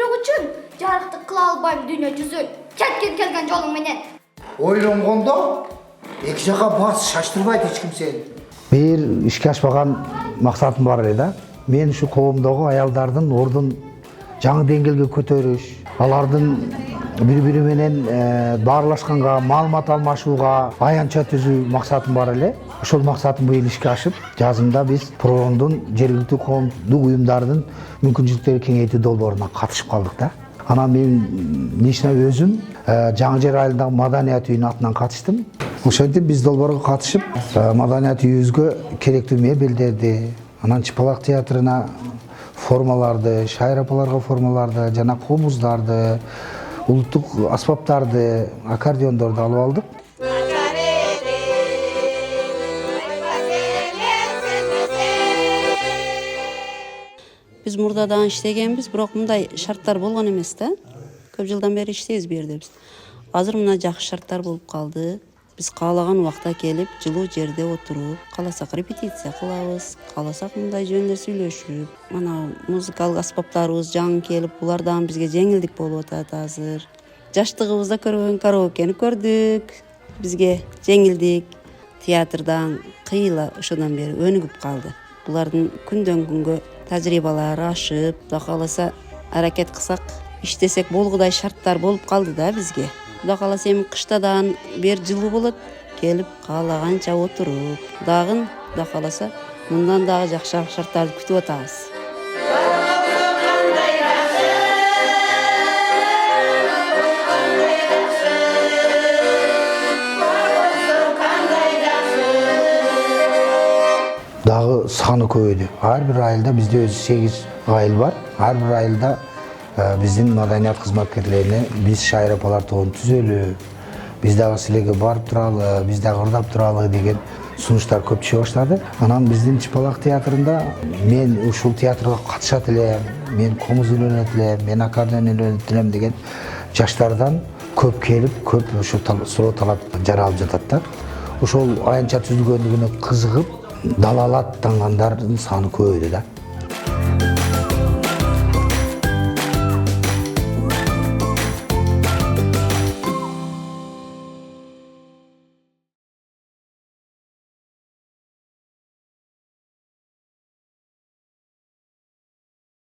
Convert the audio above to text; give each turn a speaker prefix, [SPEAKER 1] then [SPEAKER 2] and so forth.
[SPEAKER 1] көпчүлүк үчүн жарыктык кыла албайм дүйнө жүзүн. Кеткен келген жолуң менен.
[SPEAKER 2] Ойлонгондо эки жака бас шаштырбайт эч ким сени.
[SPEAKER 3] Бир ишке ашпаган максатым бар эле да. Мен ушу коомдогу аялдардын ордун жаңы деңгээлге көтөрүш, алардын бири-бири менен баарлашканга, маалымат алмашууга аянтча түзүү максатым бар эле. Ошол максатым быйыл ишке ашып, жазымда биз Проондун жергиликтүү коомдук уюмдардын мүмкүнчүлүктөрү кеңейтүү долбооруна катышып калдык да. Анан мен лично өзүм Жаңы Жер айылындагы маданият үйүнүн атынан катыштым. Ошентип биз долбоорго катышып, маданият үйүбүзгө керектүү мебелдерди, анан Чыпалак театрына формаларды, шайыр апаларга формаларды, жана комуздарды, улуттук аспаптарды, аккордеондорду алып алдык.
[SPEAKER 4] Биз мурдадан иштегенбиз, бирок мындай шарттар болгон эмес да. Көп жылдан бери иштейбиз бу жерде биз. Азыр мына жакшы шарттар болуп калды. Биз каалаган убакта келип, жылуу жерде отуруп, кааласак репетиция кылабыз, кааласак мындай жөнүндө сүйлөшүп, мына музыкалык аспаптарыбыз жаңы келип, булардан бизге жеңилдик болуп атат азыр. Жаштыгыбызда көрбөгөн караокени көрдүк. Бизге жеңилдик, театрдан кыйла ошондон бери өнүгүп калды. Булардын күндөн күнгө тажрыйбалары ашып, Кудай кааласа аракет кылсак, иштесек болгудай шарттар болуп калды да бизге. Кудай кааласа эми кыштадан бер жылуу болот, келип каалаганча отуруп, дагы Кудай кааласа мындан дагы жакшы шарттарды күтүп атабыз.
[SPEAKER 3] Дагы саны көбөйдү. Ар бир айылда бизде өзү 8 айыл бар. Ар бир айылда биздин маданият кызматкерлерине биз шайыр апалар тобун түзөлү, биз дагы силерге барып туралы, биз дагы ырдап туралы деген сунуштар көп түшө баштады. Анан биздин Чыпалак театрында мен ушул театрга катышат элем, мен комуз үйлөнөт элем, мен аккордеон үйлөнөт элем деген жаштардан көп келип, көп ушу суроо талап жаралып жатат да. Ошол аянтча түзүлгөндүгүнө кызыгып, далалат тангандардын саны көбөйдү да.